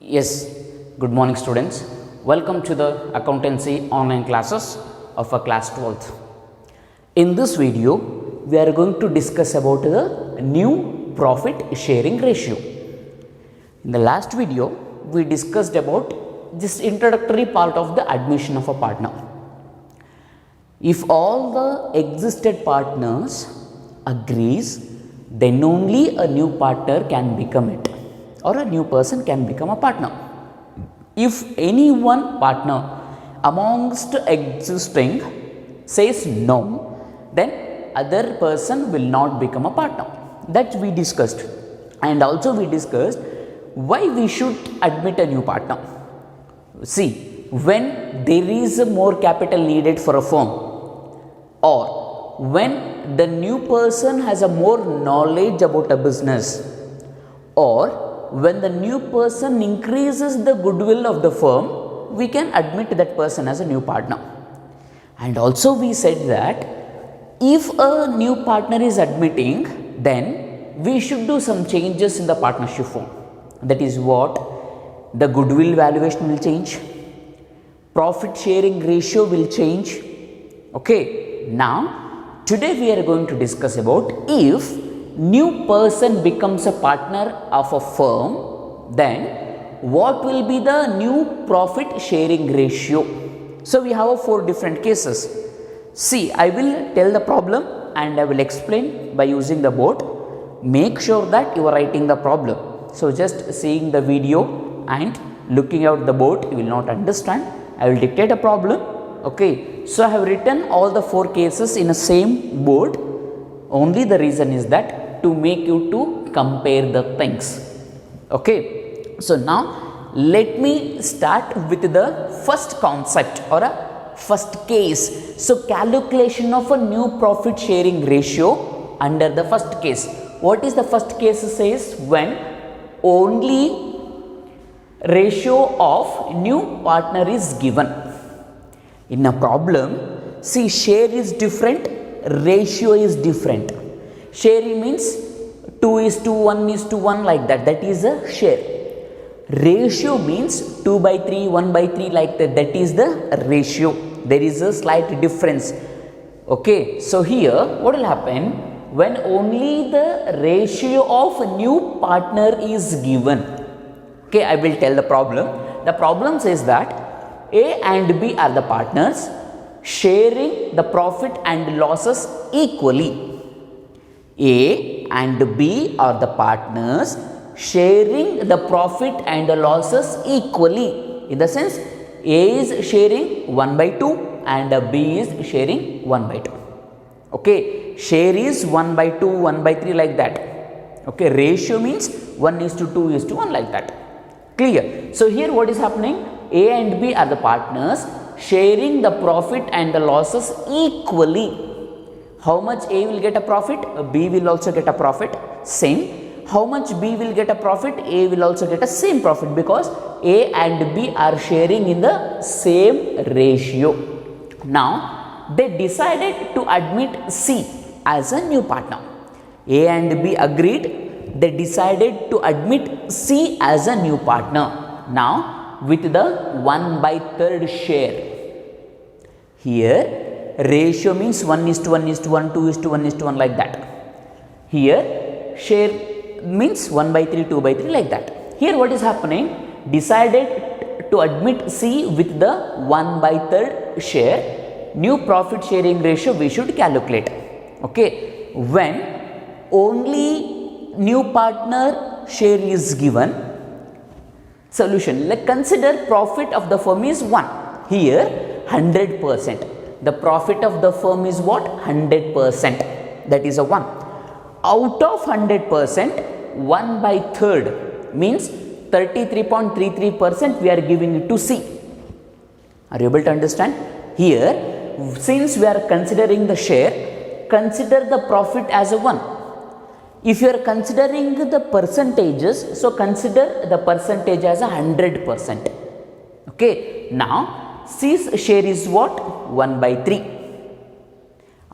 Yes, good morning students. Welcome to the accountancy online classes of a class 12th. In this video, we are going to discuss about the new profit sharing ratio. In the last video, we discussed about this introductory part of the admission of a partner. If all the existed partners agrees, then only a new partner can become it, or a new person can become a partner. If any one partner amongst existing says no, then other person will not become a partner. That we discussed. And also we discussed why we should admit a new partner. See, when there is more capital needed for a firm, or when the new person has a more knowledge about a business, or when the new person increases the goodwill of the firm, we can admit that person as a new partner. And also we said that if a new partner is admitting, then we should do some changes in the partnership form. That is what? The goodwill valuation will change, profit sharing ratio will change. Okay. Now, today we are going to discuss about if new person becomes a partner of a firm, then what will be the new profit sharing ratio? So, we have 4 different cases. See, I will tell the problem and I will explain by using the board. Make sure that you are writing the problem. So, just seeing the video and looking at the board, you will not understand. I will dictate a problem. Okay, so I have written all the 4 cases in the same board. Only the reason is that to make you to compare the things. Okay, so now let me start with the first concept or a first case. So calculation of a new profit sharing ratio under the first case. What is the first case says? When only ratio of new partner is given. In a problem, see, share is different, ratio is different. Sharing means 2:1:1 like that. That is a share. Ratio means 2/3, 1/3 like that. That is the ratio. There is a slight difference. Okay. So here, what will happen when only the ratio of a new partner is given? Okay, I will tell the problem. The problem says that A and B are the partners sharing the profit and losses equally. A and B are the partners sharing the profit and the losses equally. In the sense, A is sharing 1/2 and B is sharing 1/2. Okay, share is 1/2, 1/3 like that. Okay, ratio means 1:2:1 like that. Clear? So here what is happening? A and B are the partners sharing the profit and the losses equally. How much A will get a profit? B will also get a profit. Same. How much B will get a profit? A will also get a same profit because A and B are sharing in the same ratio. Now, they decided to admit C as a new partner. A and B agreed. They decided to admit C as a new partner. Now, with the 1/3 share. Here, ratio means 1:1:1, 2:1:1 like that. Here, share means 1/3, 2/3 like that. Here, what is happening? Decided to admit C with the 1/3 share. New profit sharing ratio we should calculate. Okay, when only new partner share is given. Solution, like consider profit of the firm is 1. Here 100%. The profit of the firm is what? 100%. That is a 1. Out of 100%, 1/3 means 33.33% we are giving it to C. Are you able to understand? Here, since we are considering the share, consider the profit as a 1. If you are considering the percentages, so consider the percentage as 100%. Okay. Now, C's share is what? 1/3.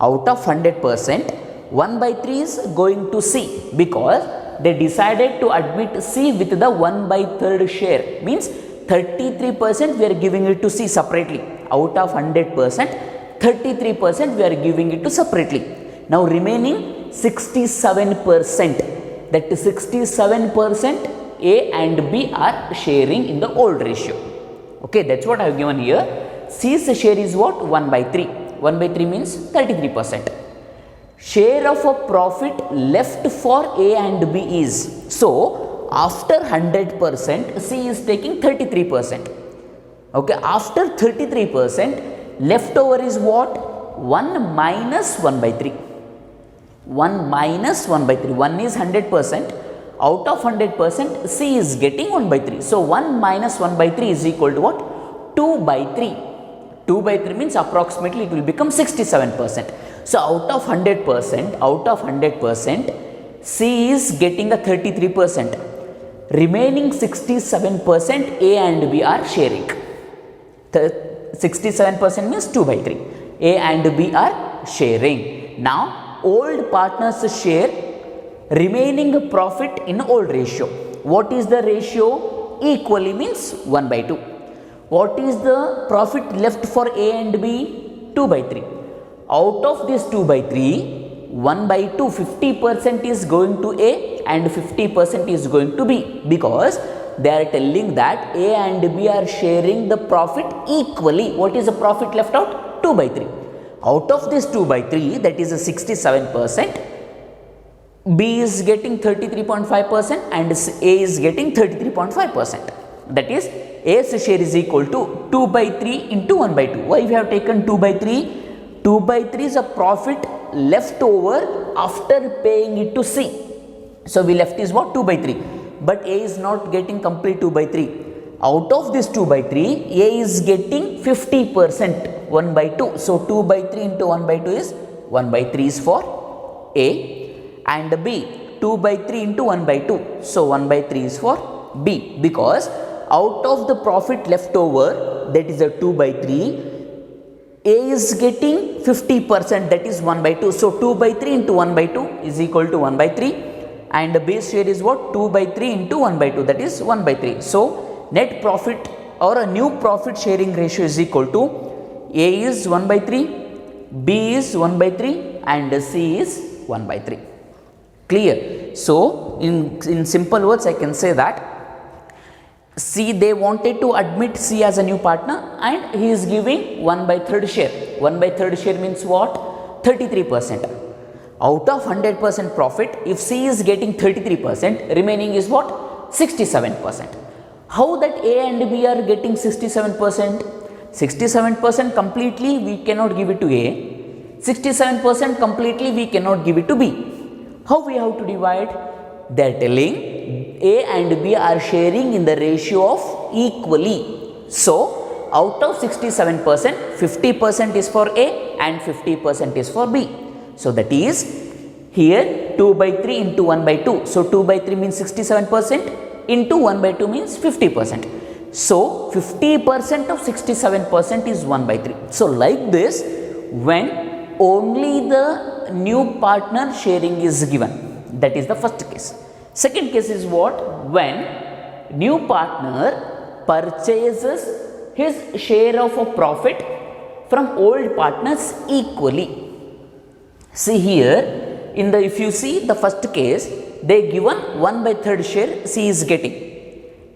Out of 100%, 1/3 is going to C because they decided to admit C with the 1/3 share. Means 33% we are giving it to C separately. Out of 100%, 33% we are giving it to separately. Now remaining 67%, that 67% A and B are sharing in the old ratio. Okay, that's what I have given here. C's share is what? 1/3. 1/3 means 33%. Share of a profit left for A and B is, so after 100% C is taking 33%. Okay, after 33% leftover is what? 1 minus 1/3. 1 minus 1/3. 1 is 100%. Out of 100% C is getting 1/3. So 1 minus 1/3 is equal to what? 2/3. 2/3 means approximately it will become 67%. So out of 100%, C is getting a 33%. Remaining 67% A and B are sharing. 67% means 2/3. A and B are sharing. Now old partners share remaining profit in old ratio. What is the ratio? Equally means 1/2. What is the profit left for A and B? 2/3. Out of this 2/3, 1/2, 50% is going to A and 50% is going to B, because they are telling that A and B are sharing the profit equally. What is the profit left out? 2/3. Out of this 2/3, that is a 67%, B is getting 33.5% and A is getting 33.5%. That is, A's share is equal to 2/3 into 1/2. Why we have taken 2/3? 2/3 is a profit left over after paying it to C. So we left is what? 2/3. But A is not getting complete 2/3. Out of this 2/3, A is getting 50%, 1/2. So 2/3 into 1/2 is 1/3 is for A, and B 2/3 into 1/2. So 1/3 is for B, because out of the profit left over, that is a 2/3, A is getting 50%, that is 1/2. So 2/3 into 1/2 is equal to 1/3, and the base share is what? 2/3 into 1/2, that is 1/3. So net profit or a new profit sharing ratio is equal to A is 1/3, B is 1/3, and C is 1/3. Clear? So in simple words I can say that C, they wanted to admit C as a new partner and he is giving 1/3 share. 1/3 share means what? 33%. Out of 100% profit, if C is getting 33%, remaining is what? 67%. How that A and B are getting 67%? 67% completely we cannot give it to A. 67% completely we cannot give it to B. How we have to divide? They are telling A and B are sharing in the ratio of equally. So out of 67%, 50% is for A and 50% is for B. So that is here 2/3 into 1/2. So 2/3 means 67% into 1/2 means 50%. So 50% of 67% is 1/3. So like this, when only the new partner sharing is given, that is the first case. Second case is what? When new partner purchases his share of a profit from old partners equally. See here, if you see the first case, they given 1/3 share C is getting,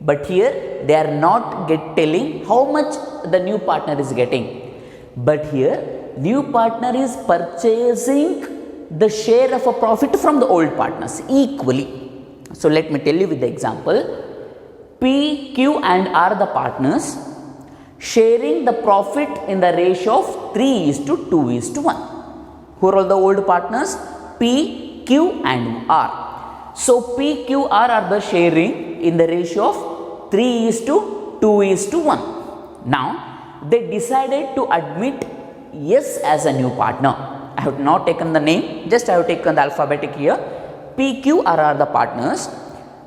but here they are not telling how much the new partner is getting. But here new partner is purchasing the share of a profit from the old partners equally. So let me tell you with the example. P, Q and R the partners sharing the profit in the ratio of 3:2:1. Who are all the old partners? P, Q and R. So P, Q, R are the sharing in the ratio of 3:2:1. Now they decided to admit S as a new partner. I have not taken the name, just I have taken the alphabetic here. P, Q, R are the partners.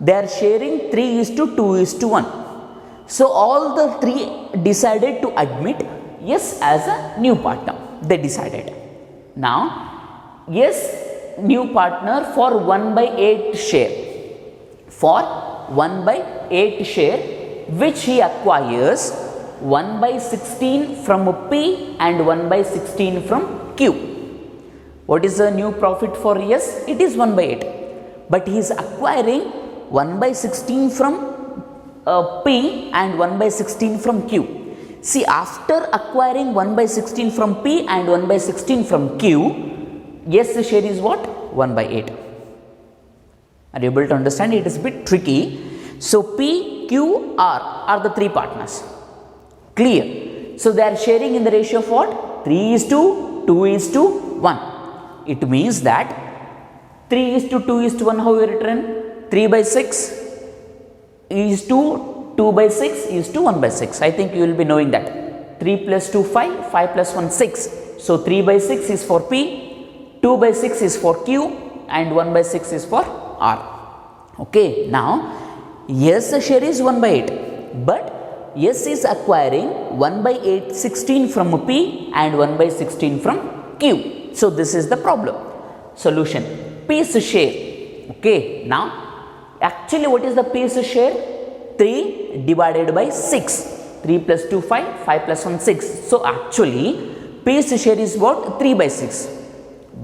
They are sharing 3:2:1. So all the three decided to admit S as a new partner. They decided. Now S new partner for 1/8 share. for 1 by 8 share, which he acquires 1 by 16 from P and 1 by 16 from Q. What is the new profit for S? It is 1 by 8. But he is acquiring 1 by 16 from P and 1 by 16 from Q. See, after acquiring 1 by 16 from P and 1 by 16 from Q, yes, the share is what? 1 by 8. Are you able to understand? It is a bit tricky. So, P, Q, R are the three partners. Clear? So, they are sharing in the ratio of what? 3 is to 2 is to 1. It means that 3 is to 2 is to 1, how you written? 3 by 6 is to 2 by 6 is to 1 by 6. I think you will be knowing that. 3 plus 2, 5, 5 plus 1, 6. So, 3 by 6 is for P, 2 by 6 is for Q and 1 by 6 is for R. Okay. Now, yes, the share is 1 by 8, but S is acquiring 1 by 8 16 from P and 1 by 16 from Q. So, this is the problem. Solution, P's share. Okay. Now, actually what is the P's share? 3 divided by 6. 3 plus 2, 5, 5 plus 1, 6. So, actually P's share is what? 3 by 6.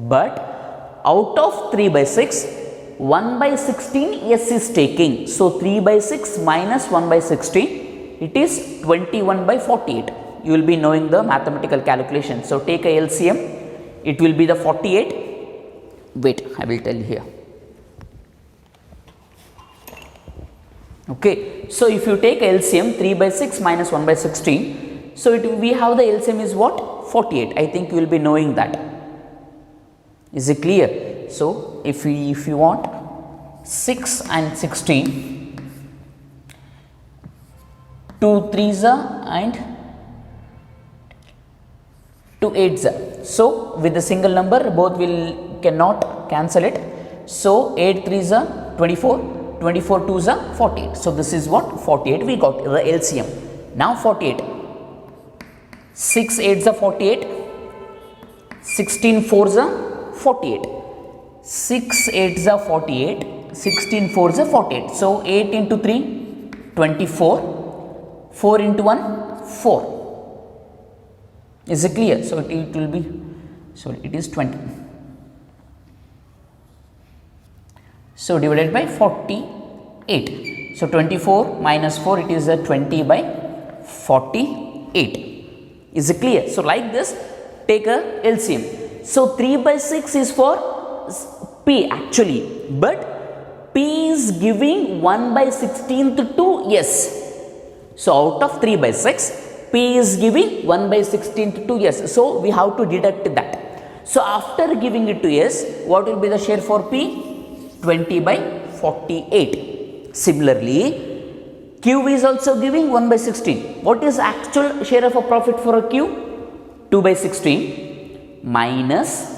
But out of 3 by 6, 1 by 16 S is taking. So, 3 by 6 minus 1 by 16, it is 21 by 48. You will be knowing the mathematical calculation. So, take a LCM, it will be the 48. Wait, I will tell you here. Okay. So, if you take LCM 3 by 6 minus 1 by 16, so we have the LCM is what? 48. I think you will be knowing that. Is it clear? So, if you want 6 and 16, 2 3s and 2 8s. So, with the single number both cannot cancel it. So, 8 3s are 24, 24 2s are 48. So, this is what? 48 we got the LCM. Now, 48. 6 8s are 48, 16 4s are 48. 6 8s are 48, 16 4s are 48. So, 8 into 3, 24, 4 into 1, 4. Is it clear? So, it will be, so it is 20. So, divided by 48. So, 24 minus 4, it is a 20 by 48. Is it clear? So, like this, take a LCM. So, 3 by 6 is for P actually, but P is giving 1 by 16th to S. So, out of 3 by 6, P is giving 1 by 16th to S. So, we have to deduct that. So, after giving it to S, what will be the share for P? 20 by 48. Similarly, Q is also giving 1 by 16. What is actual share of a profit for a Q? 2 by 16 minus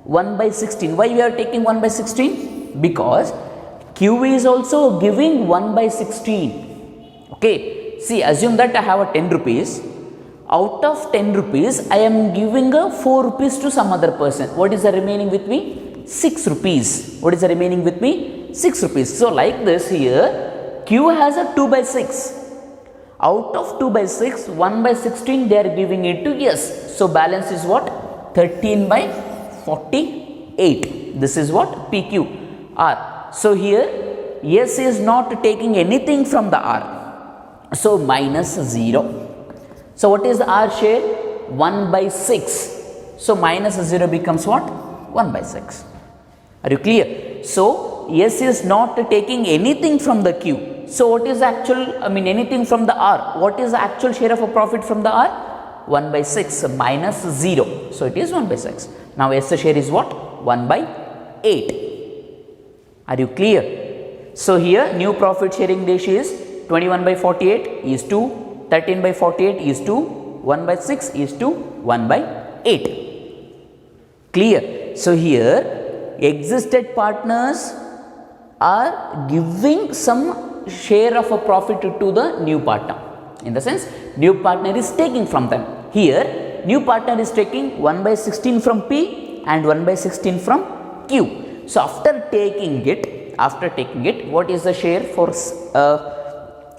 1 by 16. Why we are taking 1 by 16? Because Q is also giving 1 by 16. Okay. See, assume that I have a 10 rupees. Out of 10 rupees, I am giving a 4 rupees to some other person. What is the remaining with me? 6 rupees. What is the remaining with me? 6 rupees. So, like this here, Q has a 2 by 6. Out of 2 by 6, 1 by 16 they are giving it to S. So, balance is what? 13 by 48. This is what? PQ R. So, here S is not taking anything from the R. So, minus 0. So, what is the R share? 1 by 6. So, minus 0 becomes what? 1 by 6. Are you clear? So, S is not taking anything from the Q. So, what is the actual, anything from the R? What is the actual share of a profit from the R? 1 by 6 minus 0. So, it is 1 by 6. Now, S share is what? 1 by 8. Are you clear? So, here new profit sharing ratio is 21 by 48 is to 13 by 48 is to 1 by 6 is to 1 by 8. Clear? So, here existed partners are giving some share of a profit to the new partner. In the sense, new partner is taking from them. Here, new partner is taking 1 by 16 from P and 1 by 16 from Q. So, after taking it, after taking it, what is the share for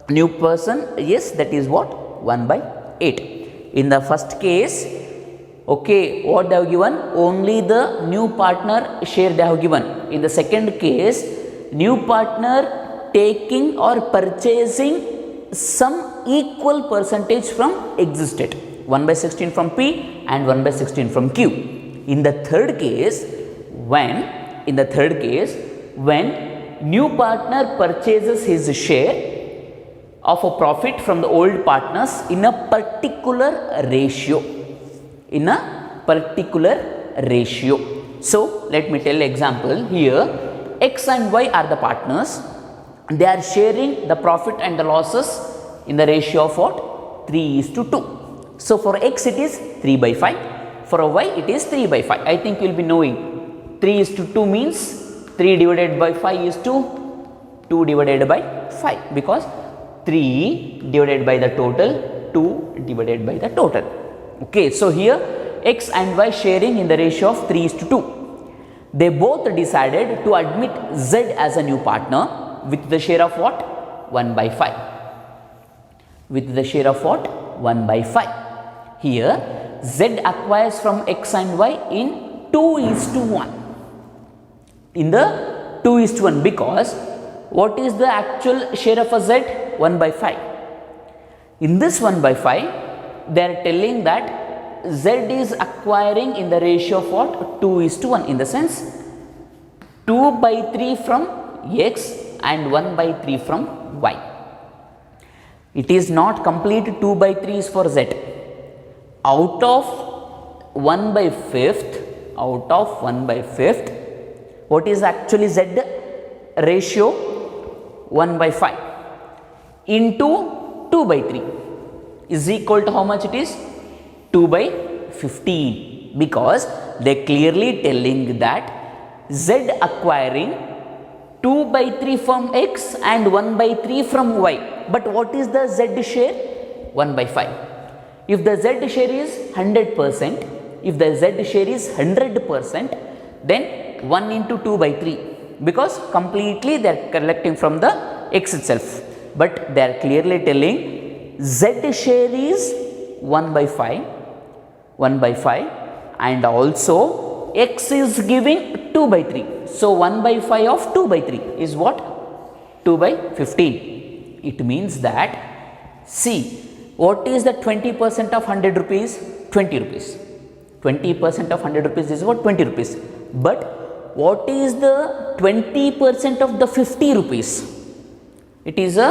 new person? Yes, that is what? 1 by 8. In the first case, okay, what they have given? Only the new partner share they have given. In the second case, new partner taking or purchasing some equal percentage from existed, 1 by 16 from P and 1 by 16 from Q. In the third case, when new partner purchases his share of a profit from the old partners in a particular ratio, So let me tell example here. X and Y are the partners. They are sharing the profit and the losses in the ratio of what? 3:2. So for X it is 3 by 5. For Y it is 3 by 5. I think you will be knowing 3:2 means 3 divided by 5 is 2, 2 divided by 5, because 3 divided by the total, 2 divided by the total. Okay, so here X and Y sharing in the ratio of 3:2. They both decided to admit Z as a new partner with the share of what? 1 by 5. With the share of what? 1 by 5. Here Z acquires from X and Y in 2:1. In the 2:1, because what is the actual share of a Z? 1 by 5. In this 1 by 5, they are telling that Z is acquiring in the ratio of what? 2:1. In the sense, 2 by 3 from X and 1 by 3 from Y. It is not complete 2 by 3 is for Z. Out of 1 by 5th, what is actually Z ratio? 1 by 5 into 2 by 3 is equal to how much it is? 2 by 15, because they clearly telling that Z acquiring 2 by 3 from X and 1 by 3 from Y. But what is the Z share? 1 by 5. If the Z share is 100%, then 1 into 2 by 3, because completely they are collecting from the X itself. But they are clearly telling Z share is 1 by 5, and also X is giving 2 by 3. So 1 by 5 of 2 by 3 is what? 2 by 15. It means that, see, what is the 20% of 100 rupees? 20 rupees. 20% of 100 rupees is what? 20 rupees. But what is the 20% of the 50 rupees? It is a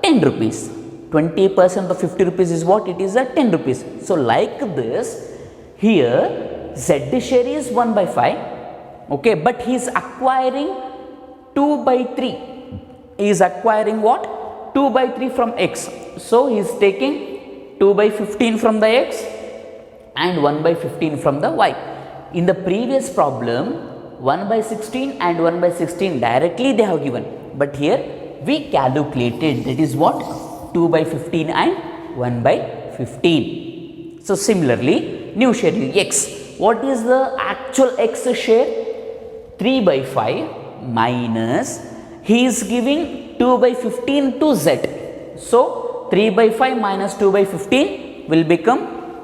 10 rupees. 20% of 50 rupees is what? It is a 10 rupees. So like this, here Z share is 1 by 5, okay, but he is acquiring 2 by 3. He is acquiring what? 2 by 3 from X. So he is taking 2 by 15 from the X and 1 by 15 from the Y. In the previous problem, 1 by 16 and 1 by 16 directly they have given, but here we calculated, that is what? 2 by 15 and 1 by 15. So similarly, new share X. What is the actual X share? 3 by 5 minus, he is giving 2 by 15 to Z. So 3 by 5 minus 2 by 15 will become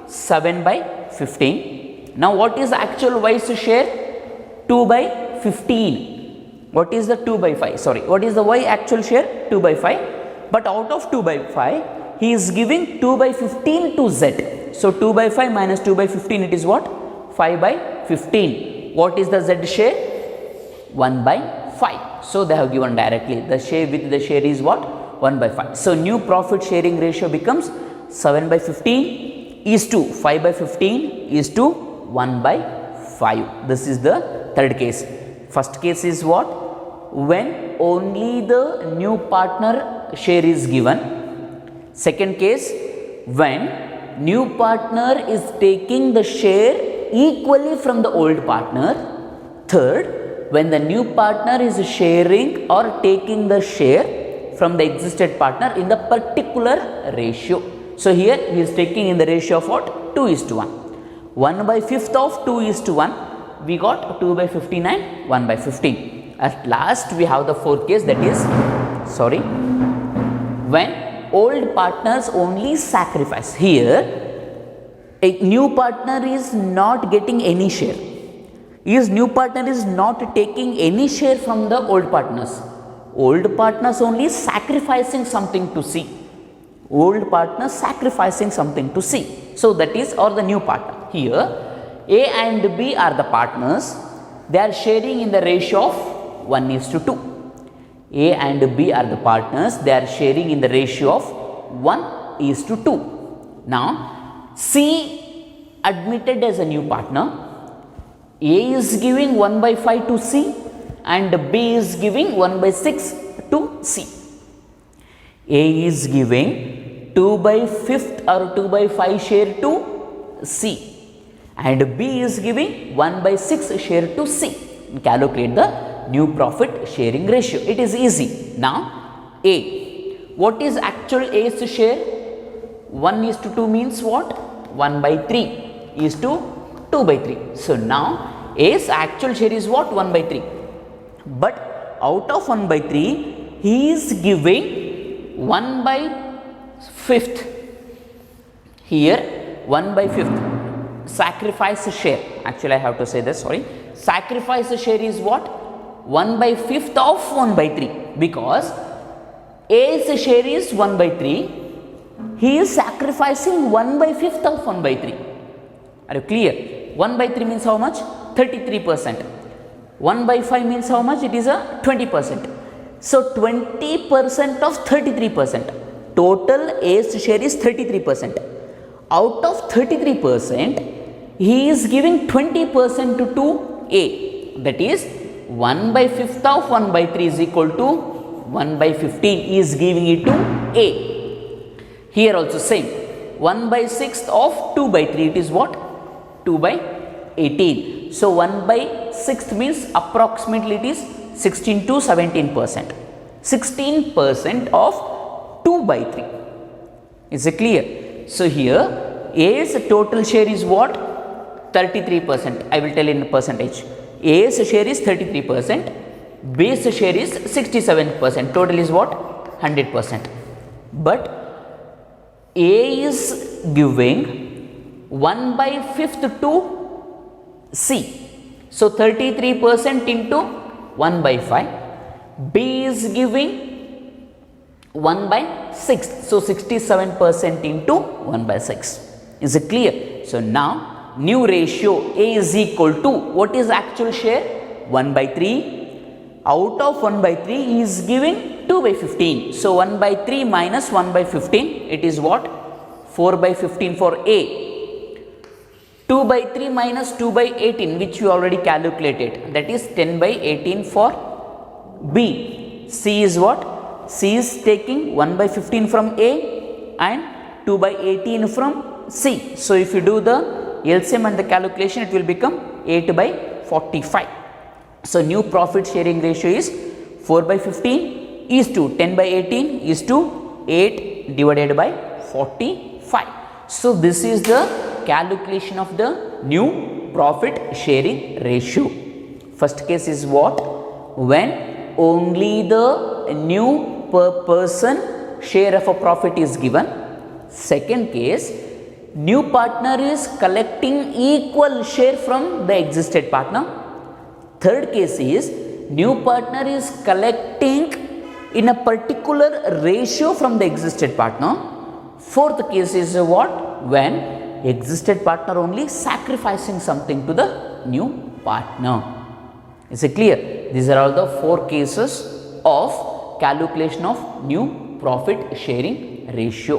7 by 15. Now what is the actual Y's share? 2 by 15. What is the 2 by 5? Sorry, what is the Y actual share? 2 by 5. But out of 2 by 5, he is giving 2 by 15 to Z. So 2 by 5 minus 2 by 15, it is what? 5 by 15. What is the Z share? 1 by 5. So they have given directly. The share with the share is what? 1 by 5. So new profit sharing ratio becomes 7 by 15 is to 5 by 15 is to 1 by 5. This is the third case. First case is what? When only the new partner share is given. Second case, when new partner is taking the share equally from the old partner. Third, when the new partner is sharing or taking the share from the existed partner in the particular ratio. So here he is taking in the ratio of what? 2:1. 1 by 5th of 2:1, we got 2 by 15 and 1 by 15. At last we have the fourth case, that is, when old partners only sacrifice. Here a new partner is not getting any share. His new partner is not taking any share from the old partners. Old partners only sacrificing something to C. Old partner sacrificing something to C. So that is, or the new partner. Here A and B are the partners. They are sharing in the ratio of 1:2. A and B are the partners. They are sharing in the ratio of 1:2. Now C admitted as a new partner. A is giving 1/5 to C and B is giving 1/6 to C. A is giving 2/5 or 2/5 share to C and B is giving 1/6 share to C. Calculate the new profit sharing ratio. It is easy. Now A, what is actual A's share? 1:2 means what? 1/3 is to 2/3. So now A's actual share is what? 1/3. But out of 1/3 he is giving 1/5. Here 1/5 sacrifice share. Actually I have to say this, sorry. Sacrifice share is what? 1/5 of 1/3, because A's share is 1/3. He is sacrificing 1/5 of 1/3. Are you clear? 1/3 means how much? 33%. 1/5 means how much? It is a 20%. So 20% of 33%. Total A's share is 33%. Out of 33%, he is giving 20% to A. That is 1/5 of 1/3 is equal to 1/15. He is giving it to A. Here also same. 1/6 of 2/3, it is what? 2/18. So 1/6 means approximately it is 16 to 17%. 16% of 2/3. Is it clear? So here A's total share is what? 33%. I will tell in percentage. A's share is 33%. B's share is 67%. Total is what? 100%. But A is giving 1/5 to C. So 33% into 1/5. B is giving 1/6. So 67% into 1/6. Is it clear? So now new ratio A is equal to, what is actual share? 1/3. Out of 1/3 he is giving 2/15. So 1/3 minus 1/15, it is what? 4/15 for A. 2/3 minus 2/18, which you already calculated, that is 10/18 for B. C is what? C is taking 1/15 from A and 2/18 from C. So if you do the LCM and the calculation, it will become 8/45. So new profit sharing ratio is 4/15 is to 10/18 is to 8 divided by 45. So this is the calculation of the new profit sharing ratio. First case is what? When only the new person share of a profit is given. Second case, new partner is collecting equal share from the existed partner. Third case is new partner is collecting in a particular ratio from the existed partner. Fourth case is what? When existed partner only sacrificing something to the new partner. Is it clear? These are all the four cases of calculation of new profit sharing ratio.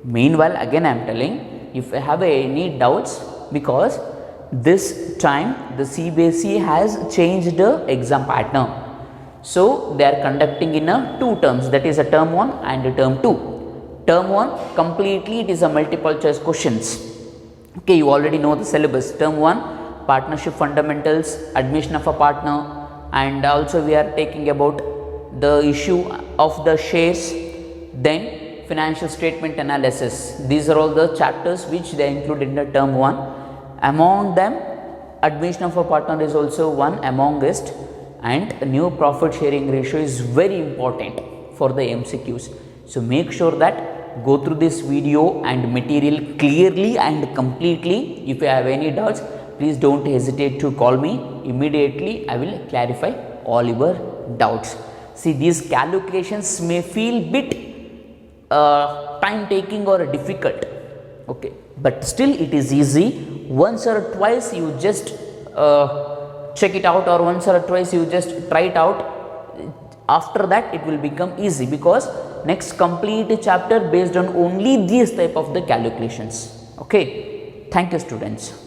Meanwhile, again I am telling, if you have any doubts, because this time the CBSE has changed the exam pattern. So they are conducting in a two terms, that is a term 1 and a term 2. Term 1 completely it is a multiple choice questions. Okay, you already know the syllabus. Term 1, partnership fundamentals, admission of a partner, and also we are taking about the issue of the shares, then financial statement analysis. These are all the chapters which they include in the term 1. Among them, admission of a partner is also one amongst, and new profit sharing ratio is very important for the MCQs. So make sure that go through this video and material clearly and completely. If you have any doubts, please don't hesitate to call me. Immediately I will clarify all your doubts. See, these calculations may feel bit time taking or difficult, okay, but still it is easy. Once or twice you just check it out, or once or twice you just try it out. After that it will become easy, because next complete chapter based on only these type of the calculations. Okay, thank you students.